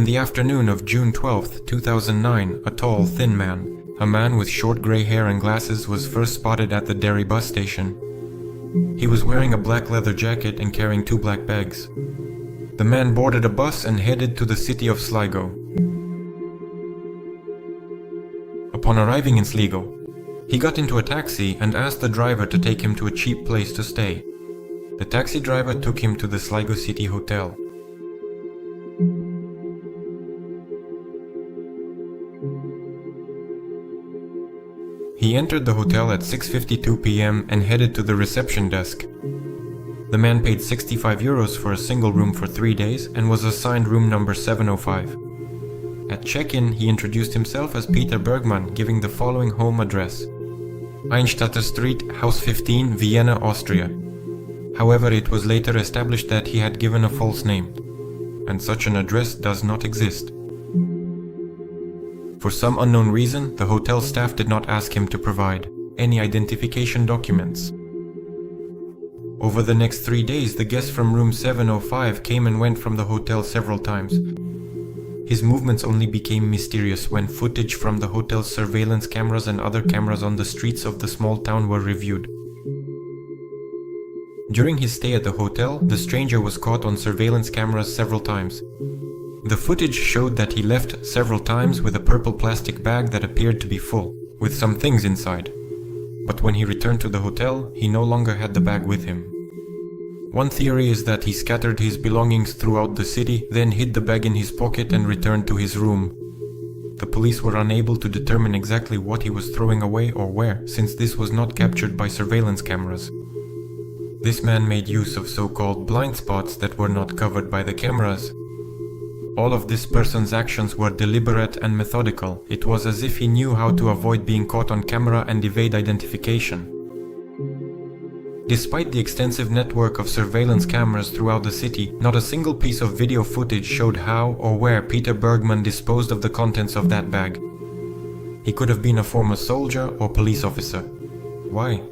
In the afternoon of June 12, 2009, a tall, thin man, a man with short grey hair and glasses, was first spotted at the Derry bus station. He was wearing a black leather jacket and carrying 2 black bags. The man boarded a bus and headed to the city of Sligo. Upon arriving in Sligo, he got into a taxi and asked the driver to take him to a cheap place to stay. The taxi driver took him to the Sligo City Hotel. He entered the hotel at 6:52 p.m. and headed to the reception desk. The man paid €65 for a single room for 3 days and was assigned room number 705. At check-in, he introduced himself as Peter Bergmann, giving the following home address: Einstatter Street, House 15, Vienna, Austria. However, it was later established that he had given a false name, and such an address does not exist. For some unknown reason, the hotel staff did not ask him to provide any identification documents. Over the next 3 days, the guest from room 705 came and went from the hotel several times. His movements only became mysterious when footage from the hotel's surveillance cameras and other cameras on the streets of the small town were reviewed. During his stay at the hotel, the stranger was caught on surveillance cameras several times. The footage showed that he left several times with a purple plastic bag that appeared to be full, with some things inside. But when he returned to the hotel, he no longer had the bag with him. One theory is that he scattered his belongings throughout the city, then hid the bag in his pocket and returned to his room. The police were unable to determine exactly what he was throwing away or where, since this was not captured by surveillance cameras. This man made use of so-called blind spots that were not covered by the cameras. All of this person's actions were deliberate and methodical. It was as if he knew how to avoid being caught on camera and evade identification. Despite the extensive network of surveillance cameras throughout the city, not a single piece of video footage showed how or where Peter Bergmann disposed of the contents of that bag. He could have been a former soldier or police officer. Why?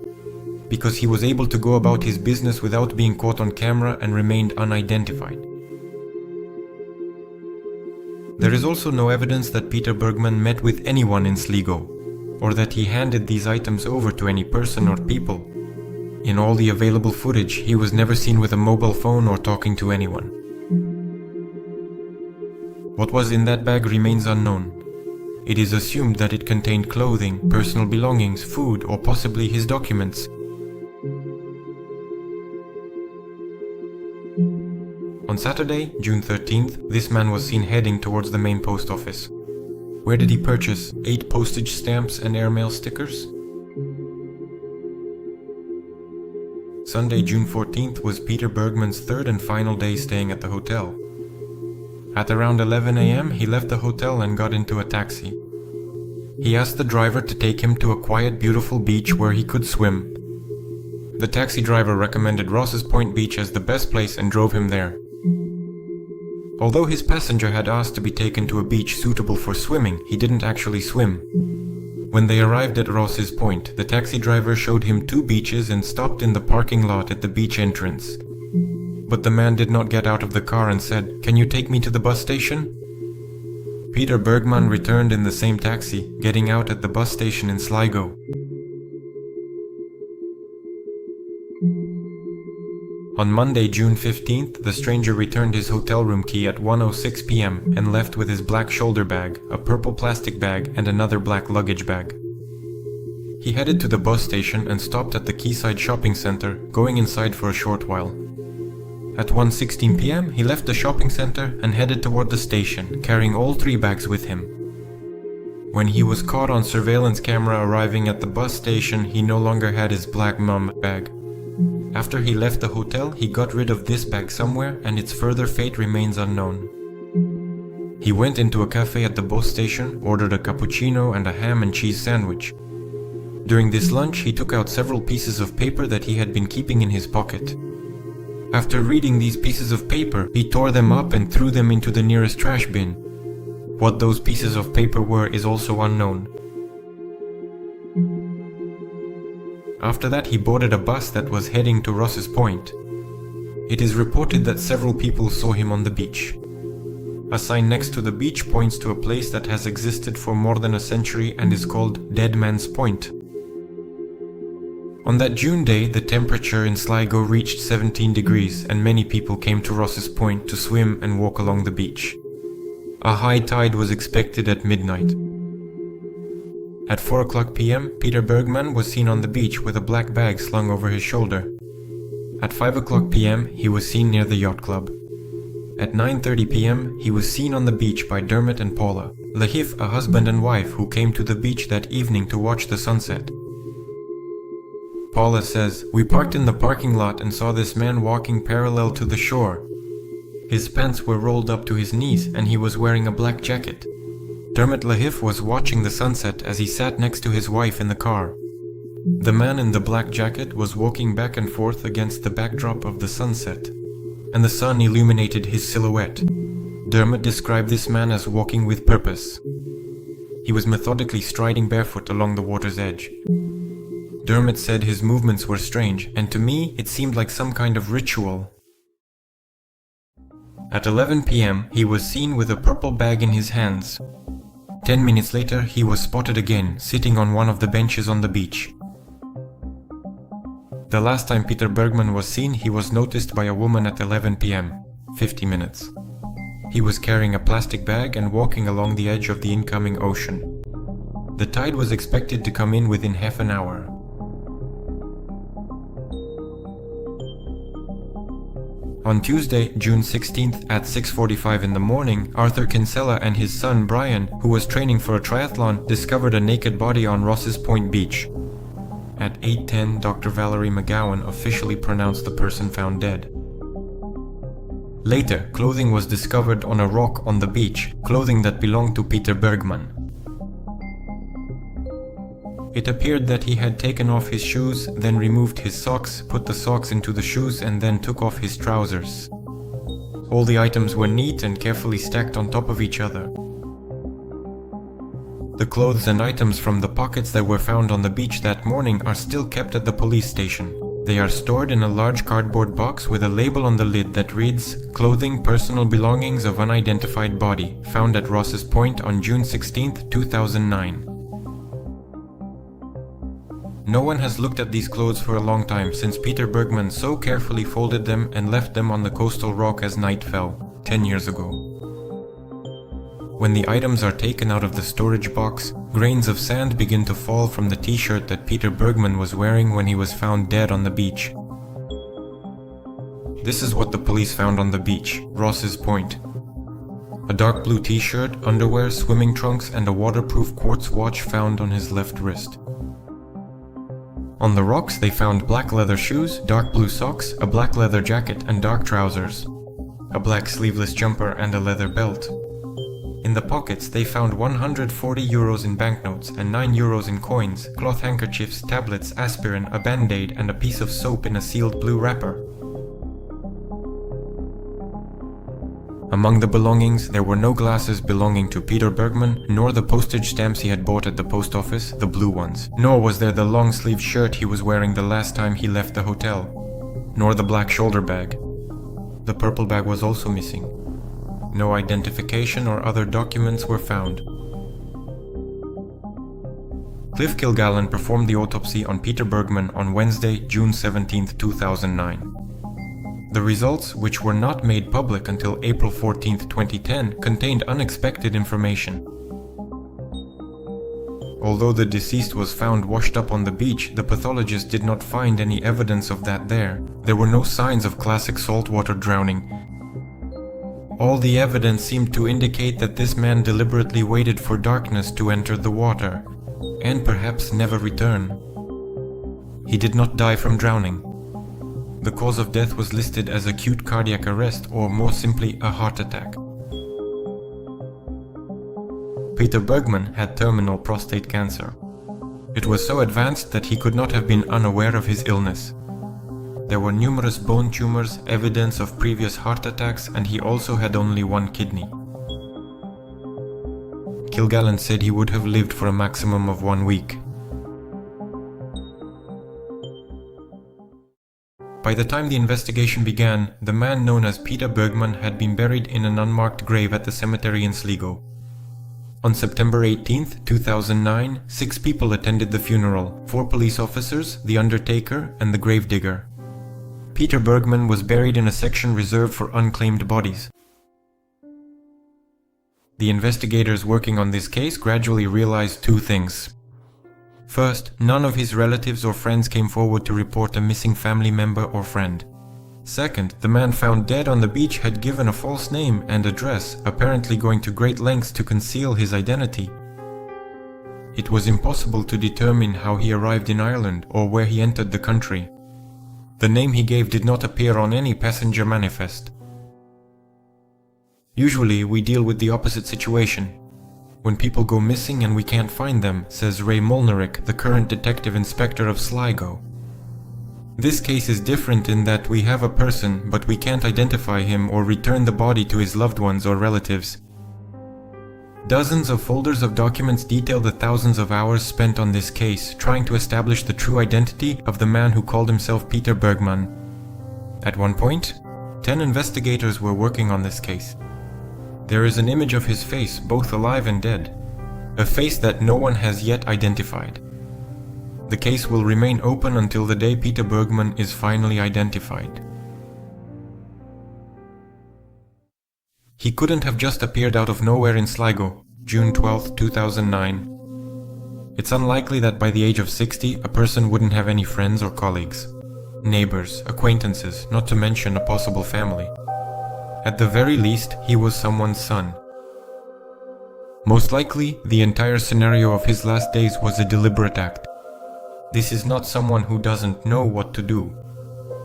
Because he was able to go about his business without being caught on camera and remained unidentified. There is also no evidence that Peter Bergmann met with anyone in Sligo, or that he handed these items over to any person or people. In all the available footage, he was never seen with a mobile phone or talking to anyone. What was in that bag remains unknown. It is assumed that it contained clothing, personal belongings, food, or possibly his documents. On Saturday, June 13th, this man was seen heading towards the main post office. Where did he purchase 8 postage stamps and airmail stickers? Sunday, June 14th was Peter Bergmann's 3rd and final day staying at the hotel. At around 11 a.m. he left the hotel and got into a taxi. He asked the driver to take him to a quiet, beautiful beach where he could swim. The taxi driver recommended Ross's Point Beach as the best place and drove him there. Although his passenger had asked to be taken to a beach suitable for swimming, he didn't actually swim. When they arrived at Ross's Point, the taxi driver showed him 2 beaches and stopped in the parking lot at the beach entrance. But the man did not get out of the car and said, "Can you take me to the bus station?" Peter Bergmann returned in the same taxi, getting out at the bus station in Sligo. On Monday, June 15th, the stranger returned his hotel room key at 1:06 p.m. and left with his black shoulder bag, a purple plastic bag, and another black luggage bag. He headed to the bus station and stopped at the Quayside shopping center, going inside for a short while. At 1:16 p.m., he left the shopping center and headed toward the station, carrying all 3 bags with him. When he was caught on surveillance camera arriving at the bus station, he no longer had his black mum bag. After he left the hotel, he got rid of this bag somewhere, and its further fate remains unknown. He went into a cafe at the bus station, ordered a cappuccino and a ham and cheese sandwich. During this lunch, he took out several pieces of paper that he had been keeping in his pocket. After reading these pieces of paper, he tore them up and threw them into the nearest trash bin. What those pieces of paper were is also unknown. After that, he boarded a bus that was heading to Ross's Point. It is reported that several people saw him on the beach. A sign next to the beach points to a place that has existed for more than a century and is called Dead Man's Point. On that June day, the temperature in Sligo reached 17 degrees and many people came to Ross's Point to swim and walk along the beach. A high tide was expected at midnight. At 4 p.m, Peter Bergmann was seen on the beach with a black bag slung over his shoulder. At 5 p.m, he was seen near the yacht club. At 9:30 p.m, he was seen on the beach by Dermot and Paula, Lahif, a husband and wife who came to the beach that evening to watch the sunset. Paula says, "We parked in the parking lot and saw this man walking parallel to the shore. His pants were rolled up to his knees and he was wearing a black jacket." Dermot Lahif was watching the sunset as he sat next to his wife in the car. The man in the black jacket was walking back and forth against the backdrop of the sunset, and the sun illuminated his silhouette. Dermot described this man as walking with purpose. He was methodically striding barefoot along the water's edge. Dermot said his movements were strange, and to me it seemed like some kind of ritual. At 11 p.m, he was seen with a purple bag in his hands. 10 minutes later, he was spotted again, sitting on one of the benches on the beach. The last time Peter Bergmann was seen, he was noticed by a woman at 11 p.m, 50 minutes. He was carrying a plastic bag and walking along the edge of the incoming ocean. The tide was expected to come in within half an hour. On Tuesday, June 16th at 6:45 in the morning, Arthur Kinsella and his son Brian, who was training for a triathlon, discovered a naked body on Ross's Point Beach. At 8:10, Dr. Valerie McGowan officially pronounced the person found dead. Later, clothing was discovered on a rock on the beach, clothing that belonged to Peter Bergmann. It appeared that he had taken off his shoes, then removed his socks, put the socks into the shoes, and then took off his trousers. All the items were neat and carefully stacked on top of each other. The clothes and items from the pockets that were found on the beach that morning are still kept at the police station. They are stored in a large cardboard box with a label on the lid that reads, "Clothing, personal belongings of unidentified body, found at Ross's Point on June 16, 2009. No one has looked at these clothes for a long time since Peter Bergmann so carefully folded them and left them on the coastal rock as night fell, 10 years ago. When the items are taken out of the storage box, grains of sand begin to fall from the t-shirt that Peter Bergmann was wearing when he was found dead on the beach. This is what the police found on the beach, Ross's Point. A dark blue t-shirt, underwear, swimming trunks, and a waterproof quartz watch found on his left wrist. On the rocks they found black leather shoes, dark blue socks, a black leather jacket and dark trousers, a black sleeveless jumper and a leather belt. In the pockets they found 140 euros in banknotes and 9 euros in coins, cloth handkerchiefs, tablets, aspirin, a band-aid and a piece of soap in a sealed blue wrapper. Among the belongings, there were no glasses belonging to Peter Bergmann, nor the postage stamps he had bought at the post office, the blue ones. Nor was there the long-sleeved shirt he was wearing the last time he left the hotel. Nor the black shoulder bag. The purple bag was also missing. No identification or other documents were found. Cliff Kilgallen performed the autopsy on Peter Bergmann on Wednesday, June 17, 2009. The results, which were not made public until April 14, 2010, contained unexpected information. Although the deceased was found washed up on the beach, the pathologist did not find any evidence of that there. There were no signs of classic saltwater drowning. All the evidence seemed to indicate that this man deliberately waited for darkness to enter the water, and perhaps never return. He did not die from drowning. The cause of death was listed as acute cardiac arrest, or more simply, a heart attack. Peter Bergmann had terminal prostate cancer. It was so advanced that he could not have been unaware of his illness. There were numerous bone tumors, evidence of previous heart attacks, and he also had only one kidney. Kilgallen said he would have lived for a maximum of 1 week. By the time the investigation began, the man known as Peter Bergmann had been buried in an unmarked grave at the cemetery in Sligo. On September 18, 2009, 6 people attended the funeral: 4 police officers, the undertaker, and the gravedigger. Peter Bergmann was buried in a section reserved for unclaimed bodies. The investigators working on this case gradually realized 2 things. First, none of his relatives or friends came forward to report a missing family member or friend. Second, the man found dead on the beach had given a false name and address, apparently going to great lengths to conceal his identity. It was impossible to determine how he arrived in Ireland or where he entered the country. The name he gave did not appear on any passenger manifest. Usually, we deal with the opposite situation. When people go missing and we can't find them, says Ray Molnaric, the current detective inspector of Sligo. This case is different in that we have a person, but we can't identify him or return the body to his loved ones or relatives. Dozens of folders of documents detail the thousands of hours spent on this case, trying to establish the true identity of the man who called himself Peter Bergmann. At one point, 10 investigators were working on this case. There is an image of his face, both alive and dead, a face that no one has yet identified. The case will remain open until the day Peter Bergmann is finally identified. He couldn't have just appeared out of nowhere in Sligo, June 12, 2009. It's unlikely that by the age of 60, a person wouldn't have any friends or colleagues, neighbors, acquaintances, not to mention a possible family. At the very least, he was someone's son. Most likely, the entire scenario of his last days was a deliberate act. This is not someone who doesn't know what to do.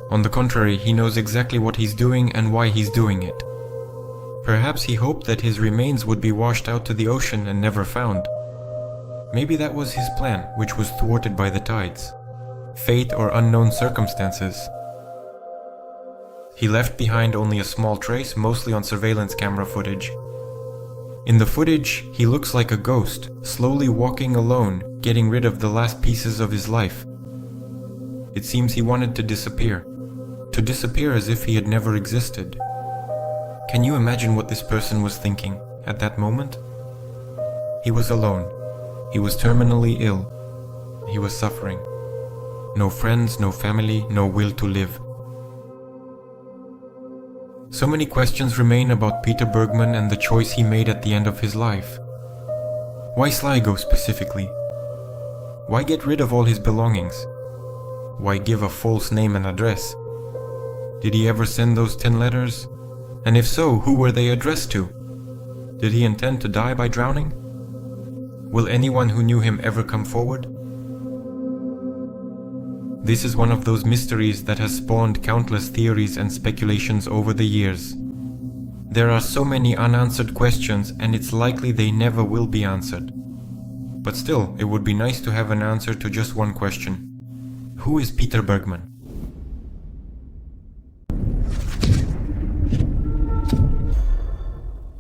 On the contrary, he knows exactly what he's doing and why he's doing it. Perhaps he hoped that his remains would be washed out to the ocean and never found. Maybe that was his plan, which was thwarted by the tides, fate, or unknown circumstances. He left behind only a small trace, mostly on surveillance camera footage. In the footage, he looks like a ghost, slowly walking alone, getting rid of the last pieces of his life. It seems he wanted to disappear as if he had never existed. Can you imagine what this person was thinking at that moment? He was alone. He was terminally ill. He was suffering. No friends, no family, no will to live. So many questions remain about Peter Bergmann and the choice he made at the end of his life. Why Sligo specifically? Why get rid of all his belongings? Why give a false name and address? Did he ever send those 10 letters? And if so, who were they addressed to? Did he intend to die by drowning? Will anyone who knew him ever come forward? This is one of those mysteries that has spawned countless theories and speculations over the years. There are so many unanswered questions, and it's likely they never will be answered. But still, it would be nice to have an answer to just one question. Who is Peter Bergmann?